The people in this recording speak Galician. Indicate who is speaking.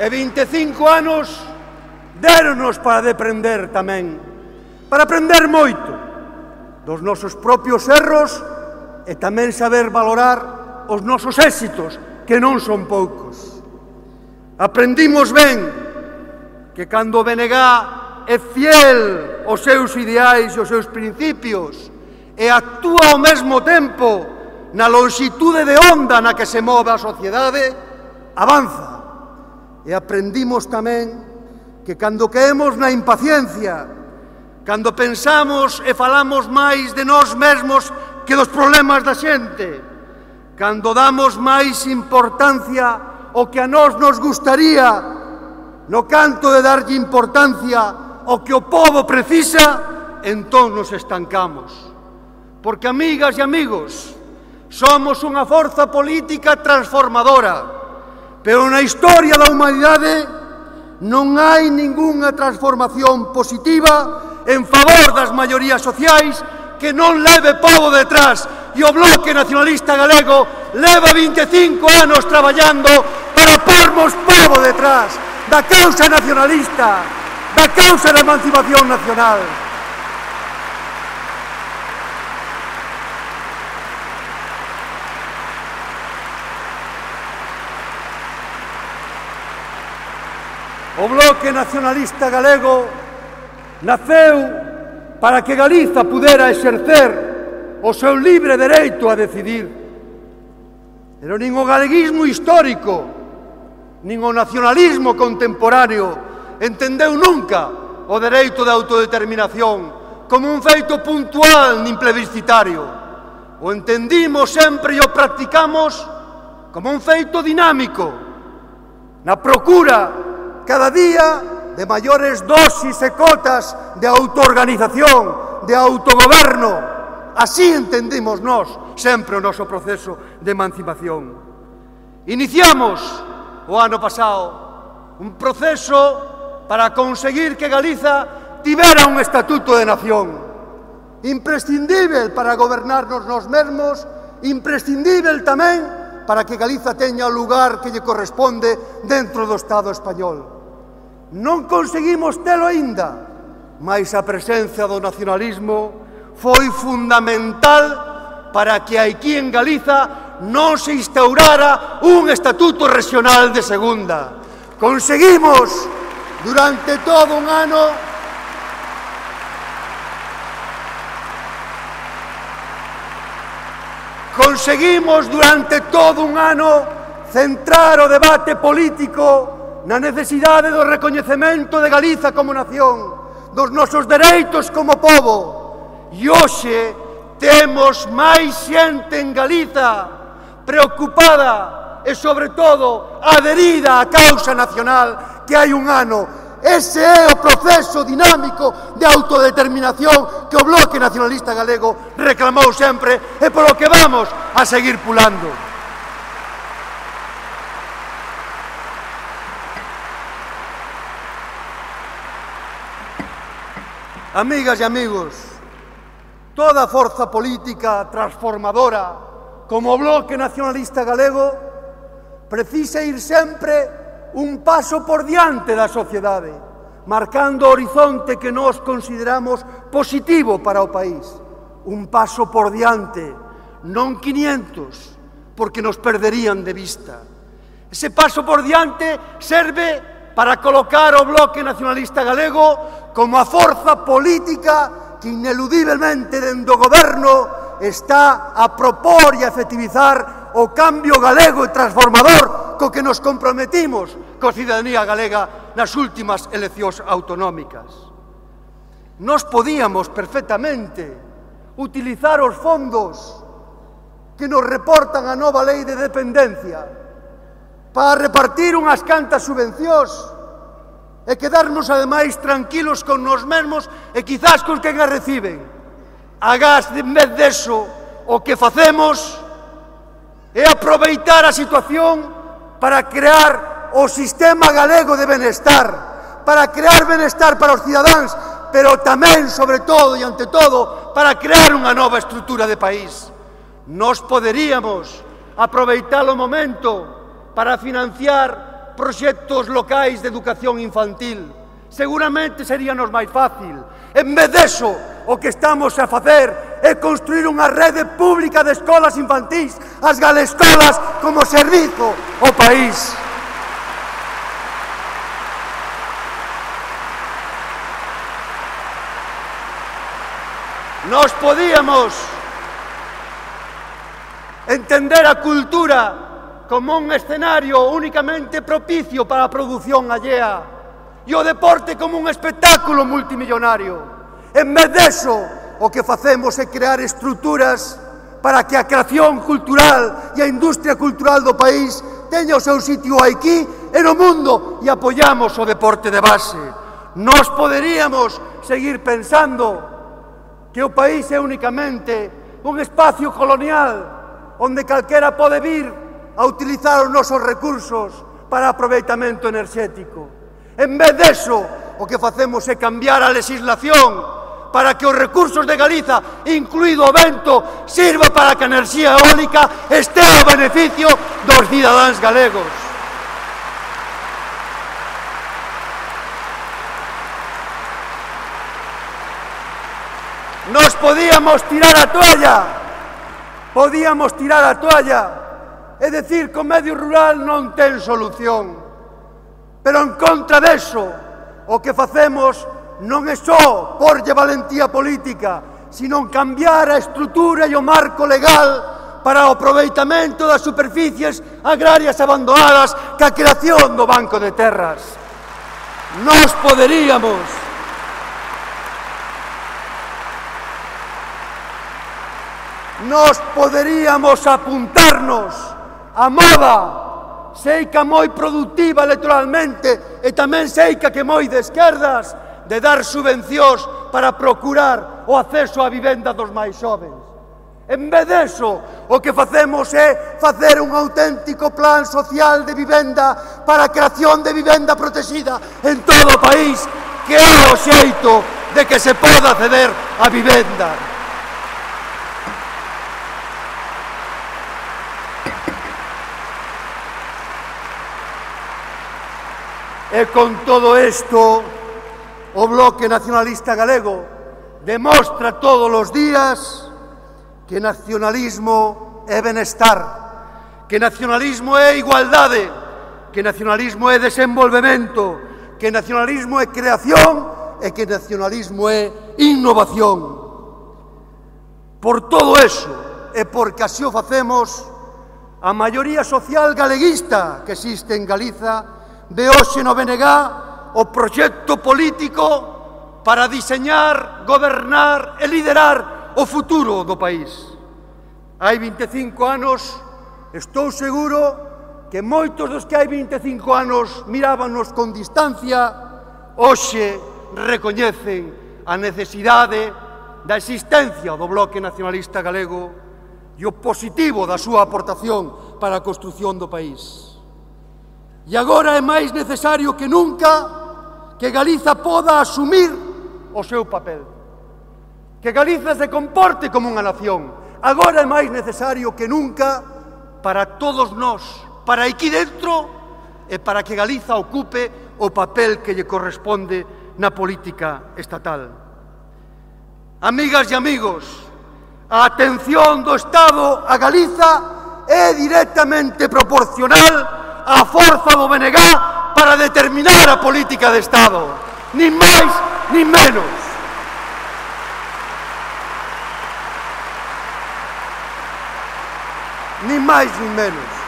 Speaker 1: E 25 anos déronos para deprender tamén, para aprender moito dos nosos propios erros e tamén saber valorar os nosos éxitos, que non son poucos. Aprendimos ben que cando o BNG é fiel aos seus ideais e aos seus principios e actúa ao mesmo tempo na longitude de onda na que se move a sociedade, avanza. E aprendimos tamén que cando caemos na impaciencia, cando pensamos e falamos máis de nós mesmos que dos problemas da xente, cando damos máis importancia ao que a nós nos gustaría, no canto de darlle importancia ao que o povo precisa, entón nos estancamos. Porque, amigas e amigos, somos unha forza política transformadora, pero na historia da humanidade non hai ningunha transformación positiva en favor das maiorías sociais que non leve pobo detrás. E o Bloque Nacionalista Galego leva 25 anos traballando para pormos pobo detrás da causa nacionalista, da causa da emancipación nacional. O Bloque Nacionalista Galego naceu para que Galiza pudera exercer o seu libre dereito a decidir. Pero nin o galeguismo histórico, nin o nacionalismo contemporáneo entendeu nunca o dereito de autodeterminación como un feito puntual nin plebiscitario. O entendimos sempre e o practicamos como un feito dinámico, na procura cada día de maiores dosis e cotas de autoorganización, de autogoberno. Así entendimos nós sempre o noso proceso de emancipación. Iniciamos o ano pasado un proceso para conseguir que Galiza tivera un estatuto de nación, imprescindível para gobernarnos nós mesmos, imprescindível tamén para que Galiza teña o lugar que lle corresponde dentro do Estado español. Non conseguimos telo aínda, mais a presenza do nacionalismo foi fundamental para que aquí en Galiza non se instaurara un estatuto regional de segunda. Conseguimos durante todo un ano centrar o debate político na necesidade do recoñecemento de Galiza como nación, dos nosos dereitos como pobo. E hoxe temos máis xente en Galiza preocupada e, sobre todo, adherida á causa nacional que hai un ano. Ese é o proceso dinámico de autodeterminación que o Bloque Nacionalista Galego reclamou sempre e polo que vamos a seguir pulando. Amigas e amigos, toda forza política transformadora como o Bloque Nacionalista Galego precisa ir sempre un paso por diante da sociedade, marcando o horizonte que nós consideramos positivo para o país. Un paso por diante, non 500, porque nos perderían de vista. Ese paso por diante serve para colocar o Bloque Nacionalista Galego como a forza política que ineludiblemente dentro do goberno está a propor e a efectivizar o cambio galego e transformador co que nos comprometimos coa cidadanía galega nas últimas eleccións autonómicas. Nos podíamos perfectamente utilizar os fondos que nos reportan a nova lei de dependencia para repartir unhas cantas subvencións e quedarnos ademais tranquilos con nos mesmos e quizás con quen as reciben. Agás, en vez deso, o que facemos é aproveitar a situación para crear o sistema galego de benestar, para crear benestar para os cidadáns, pero tamén, sobre todo e ante todo, para crear unha nova estrutura de país. Nos poderíamos aproveitar o momento para financiar proxectos locais de educación infantil. Seguramente seríanos máis fácil. En vez deso, o que estamos a facer é construir unha rede pública de escolas infantís, as galescolas como servizo ao país. Nos podíamos entender a cultura como un escenario únicamente propicio para a produción allea e o deporte como un espectáculo multimillonario. En vez deso, o que facemos é crear estruturas para que a creación cultural e a industria cultural do país teña o seu sitio aquí e no mundo e apoiamos o deporte de base. Nos poderíamos seguir pensando que o país é únicamente un espacio colonial onde calquera pode vir a utilizar os nosos recursos para aproveitamento enerxético. En vez deso, o que facemos é cambiar a legislación para que os recursos de Galiza, incluído o vento, sirva para que a enerxía eólica estea ao beneficio dos cidadáns galegos. Nos podíamos tirar a toalla, é dicir, que o medio rural non ten solución. Pero en contra deso, o que facemos non é só porlle valentía política, sino cambiar a estrutura e o marco legal para o aproveitamento das superficies agrarias abandonadas ca creación do Banco de Terras. Nos poderíamos apuntarnos a moda. Sei que moi productiva electoralmente e tamén sei que moi de esquerdas de dar subvencións para procurar o acceso á vivenda dos máis xóvens. En vez deso, o que facemos é facer un auténtico plan social de vivenda para a creación de vivenda protexida en todo o país, que é o xeito de que se poda acceder á vivenda. E con todo isto, o Bloque Nacionalista Galego demostra todos os días que nacionalismo é benestar, que nacionalismo é igualdade, que nacionalismo é desenvolvemento, que nacionalismo é creación e que nacionalismo é innovación. Por todo eso, e porque así o facemos, a maioría social galeguista que existe en Galiza ve hoxe no BNG o proxecto político para diseñar, gobernar e liderar o futuro do país. Hai 25 anos, estou seguro que moitos dos que hai 25 anos mirábanos con distancia, hoxe recoñecen a necesidade da existencia do Bloque Nacionalista Galego e o positivo da súa aportación para a construción do país. E agora é máis necesario que nunca que Galiza poda asumir o seu papel. Que Galiza se comporte como unha nación. Agora é máis necesario que nunca para todos nós, para aquí dentro e para que Galiza ocupe o papel que lle corresponde na política estatal. Amigas e amigos, a atención do Estado a Galiza é directamente proporcional a forza do BNG para determinar a política de Estado. Nin máis, nin menos. Nin máis, nin menos.